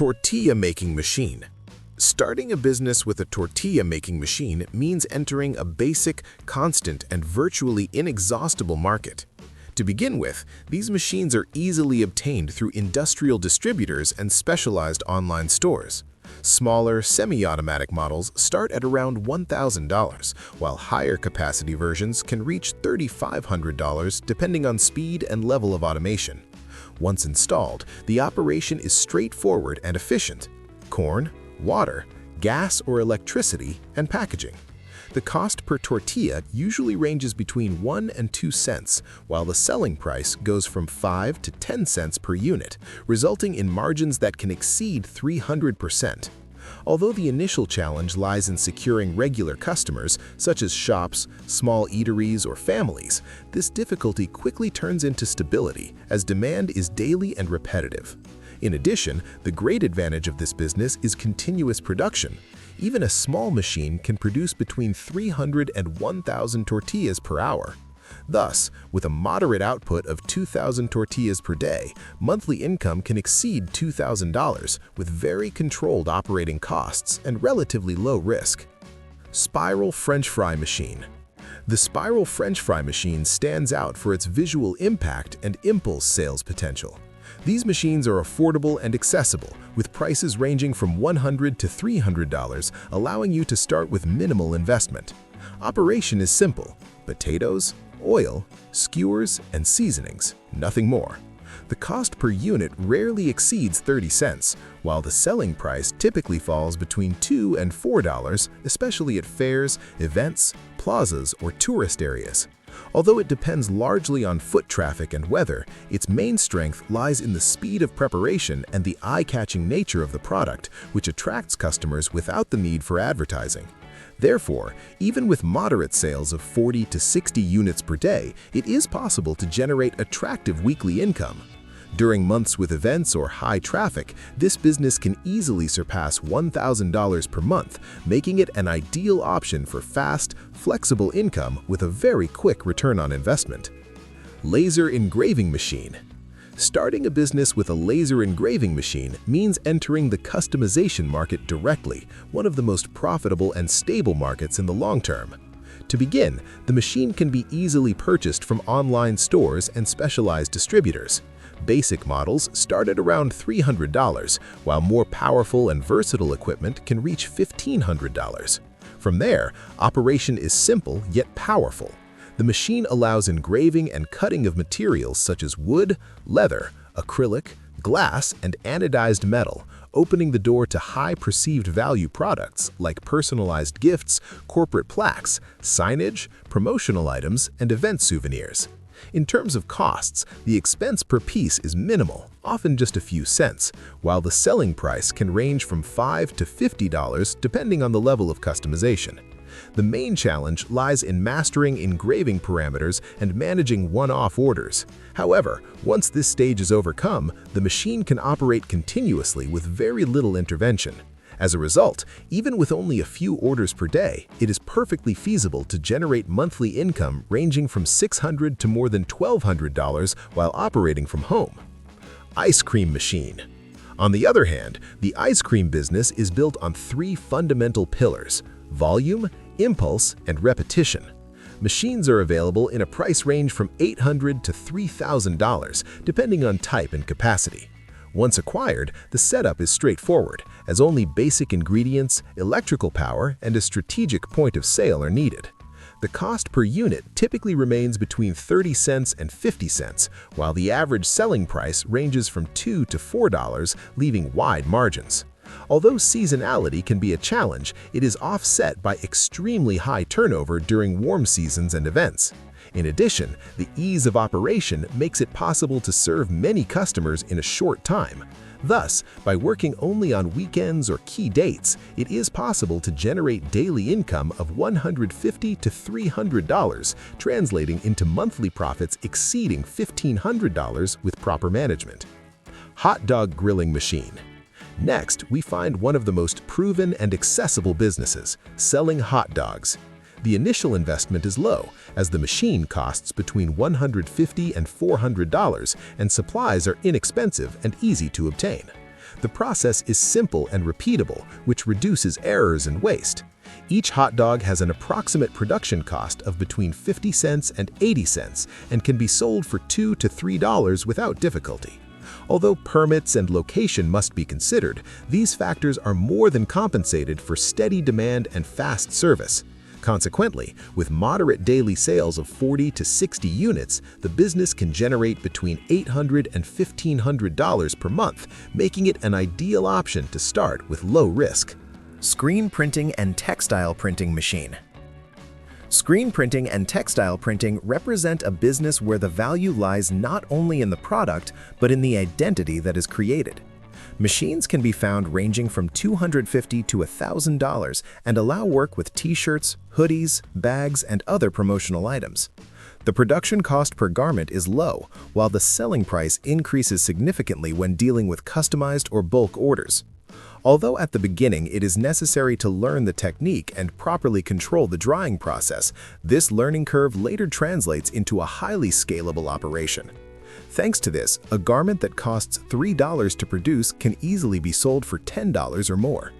Tortilla-Making Machine. Starting a business with a tortilla-making machine means entering a basic, constant, and virtually inexhaustible market. To begin with, these machines are easily obtained through industrial distributors and specialized online stores. Smaller, semi-automatic models start at around $1,000, while higher capacity versions can reach $3,500 depending on speed and level of automation. Once installed, the operation is straightforward and efficient. Corn, water, gas or electricity, and packaging. The cost per tortilla usually ranges between 1 and 2 cents, while the selling price goes from 5 to 10 cents per unit, resulting in margins that can exceed 300%. Although the initial challenge lies in securing regular customers, such as shops, small eateries, or families, this difficulty quickly turns into stability as demand is daily and repetitive. In addition, the great advantage of this business is continuous production. Even a small machine can produce between 300 and 1,000 tortillas per hour. Thus, with a moderate output of 2,000 tortillas per day, monthly income can exceed $2,000 with very controlled operating costs and relatively low risk. Spiral French Fry Machine. The spiral French fry machine stands out for its visual impact and impulse sales potential. These machines are affordable and accessible, with prices ranging from $100 to $300, allowing you to start with minimal investment. Operation is simple: potatoes, oil, skewers, and seasonings, nothing more. The cost per unit rarely exceeds 30 cents, while the selling price typically falls between $2 and $4, especially at fairs, events, plazas, or tourist areas. Although it depends largely on foot traffic and weather, its main strength lies in the speed of preparation and the eye-catching nature of the product, which attracts customers without the need for advertising. Therefore, even with moderate sales of 40 to 60 units per day, it is possible to generate attractive weekly income. During months with events or high traffic, this business can easily surpass $1,000 per month, making it an ideal option for fast, flexible income with a very quick return on investment. Laser Engraving Machine. Starting a business with a laser engraving machine means entering the customization market directly, one of the most profitable and stable markets in the long term. To begin, the machine can be easily purchased from online stores and specialized distributors. Basic models start at around $300, while more powerful and versatile equipment can reach $1,500. From there, operation is simple yet powerful. The machine allows engraving and cutting of materials such as wood, leather, acrylic, glass, and anodized metal, opening the door to high perceived value products like personalized gifts, corporate plaques, signage, promotional items, and event souvenirs. In terms of costs, the expense per piece is minimal, often just a few cents, while the selling price can range from $5 to $50 depending on the level of customization. The main challenge lies in mastering engraving parameters and managing one-off orders. However, once this stage is overcome, the machine can operate continuously with very little intervention. As a result, even with only a few orders per day, it is perfectly feasible to generate monthly income ranging from $600 to more than $1,200 while operating from home. Ice Cream Machine. On the other hand, the ice cream business is built on 3 fundamental pillars: volume, impulse, and repetition. Machines are available in a price range from $800 to $3,000, depending on type and capacity. Once acquired, the setup is straightforward, as only basic ingredients, electrical power, and a strategic point of sale are needed. The cost per unit typically remains between 30 cents and 50 cents, while the average selling price ranges from $2 to $4, leaving wide margins. Although seasonality can be a challenge, it is offset by extremely high turnover during warm seasons and events. In addition, the ease of operation makes it possible to serve many customers in a short time. Thus, by working only on weekends or key dates, it is possible to generate daily income of $150 to $300, translating into monthly profits exceeding $1,500 with proper management. Hot Dog Grilling Machine. Next, we find one of the most proven and accessible businesses, selling hot dogs. The initial investment is low, as the machine costs between $150 and $400, and supplies are inexpensive and easy to obtain. The process is simple and repeatable, which reduces errors and waste. Each hot dog has an approximate production cost of between 50 cents and 80 cents and can be sold for $2 to $3 without difficulty. Although permits and location must be considered, these factors are more than compensated for steady demand and fast service. Consequently, with moderate daily sales of 40 to 60 units, the business can generate between $800 and $1,500 per month, making it an ideal option to start with low risk. Screen printing and textile printing machine. Screen printing and textile printing represent a business where the value lies not only in the product, but in the identity that is created. Machines can be found ranging from $250 to $1,000 and allow work with t-shirts, hoodies, bags, and other promotional items. The production cost per garment is low, while the selling price increases significantly when dealing with customized or bulk orders. Although at the beginning it is necessary to learn the technique and properly control the drying process, this learning curve later translates into a highly scalable operation. Thanks to this, a garment that costs $3 to produce can easily be sold for $10 or more.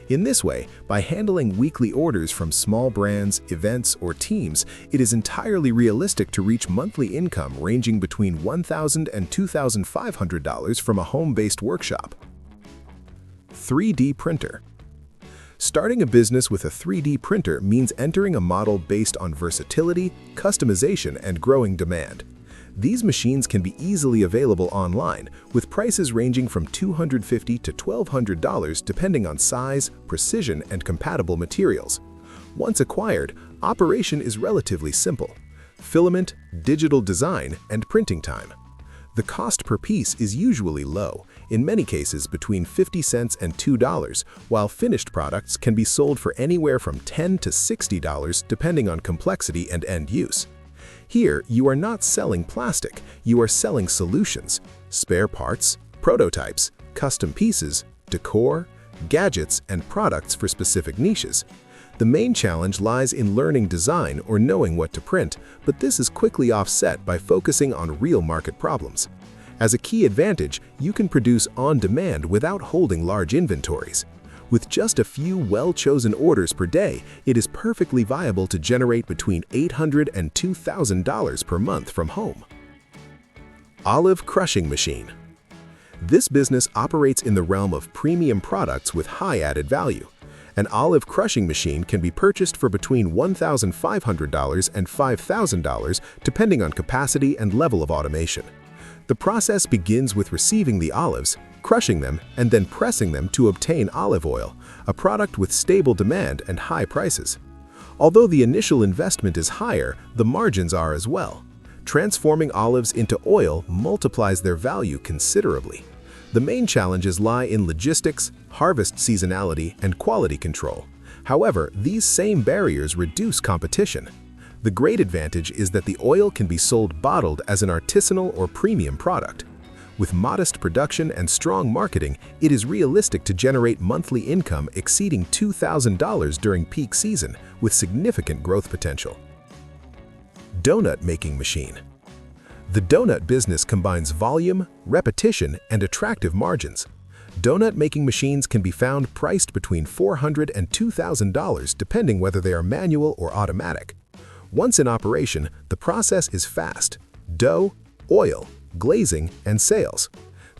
In this way, by handling weekly orders from small brands, events, or teams, it is entirely realistic to reach monthly income ranging between $1,000 and $2,500 from a home-based workshop. 3D printer. Starting a business with a 3D printer means entering a model based on versatility, customization, and growing demand. These machines can be easily available online, with prices ranging from $250 to $1,200 depending on size, precision, and compatible materials. Once acquired, operation is relatively simple: filament, digital design, and printing time. The cost per piece is usually low, in many cases between 50 cents and $2, while finished products can be sold for anywhere from $10 to $60 depending on complexity and end use. Here, you are not selling plastic, you are selling solutions: spare parts, prototypes, custom pieces, decor, gadgets, and products for specific niches. The main challenge lies in learning design or knowing what to print, but this is quickly offset by focusing on real market problems. As a key advantage, you can produce on demand without holding large inventories. With just a few well-chosen orders per day, it is perfectly viable to generate between $800 and $2,000 per month from home. Olive crushing machine. This business operates in the realm of premium products with high added value. An olive crushing machine can be purchased for between $1,500 and $5,000 depending on capacity and level of automation. The process begins with receiving the olives, crushing them, and then pressing them to obtain olive oil, a product with stable demand and high prices. Although the initial investment is higher, the margins are as well. Transforming olives into oil multiplies their value considerably. The main challenges lie in logistics, harvest seasonality, and quality control. However, these same barriers reduce competition. The great advantage is that the oil can be sold bottled as an artisanal or premium product. With modest production and strong marketing, it is realistic to generate monthly income exceeding $2,000 during peak season, with significant growth potential. Donut making machine. The donut business combines volume, repetition, and attractive margins. Donut making machines can be found priced between $400 and $2,000 depending whether they are manual or automatic. Once in operation, the process is fast: dough, oil, glazing, and sales.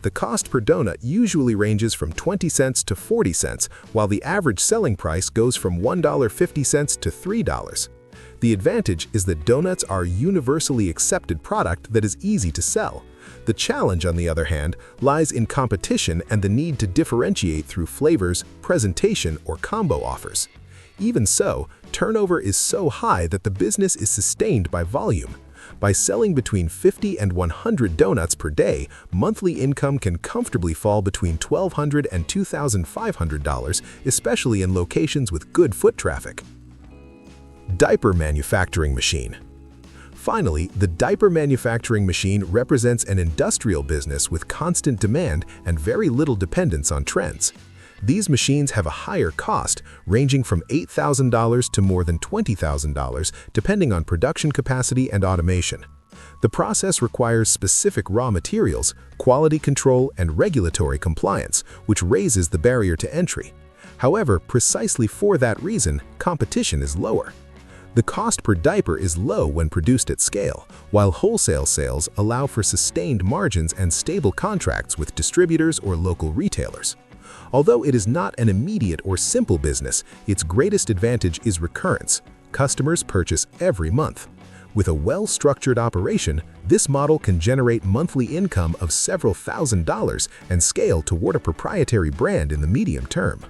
The cost per donut usually ranges from 20 cents to 40 cents, while the average selling price goes from $1.50 to $3. The advantage is that donuts are a universally accepted product that is easy to sell. The challenge, on the other hand, lies in competition and the need to differentiate through flavors, presentation, or combo offers. Even so, turnover is so high that the business is sustained by volume. By selling between 50 and 100 donuts per day, monthly income can comfortably fall between $1,200 and $2,500, especially in locations with good foot traffic. Diaper manufacturing machine. Finally, the diaper manufacturing machine represents an industrial business with constant demand and very little dependence on trends. These machines have a higher cost, ranging from $8,000 to more than $20,000, depending on production capacity and automation. The process requires specific raw materials, quality control, and regulatory compliance, which raises the barrier to entry. However, precisely for that reason, competition is lower. The cost per diaper is low when produced at scale, while wholesale sales allow for sustained margins and stable contracts with distributors or local retailers. Although it is not an immediate or simple business, its greatest advantage is recurrence. Customers purchase every month. With a well-structured operation, this model can generate monthly income of several $1,000s and scale toward a proprietary brand in the medium term.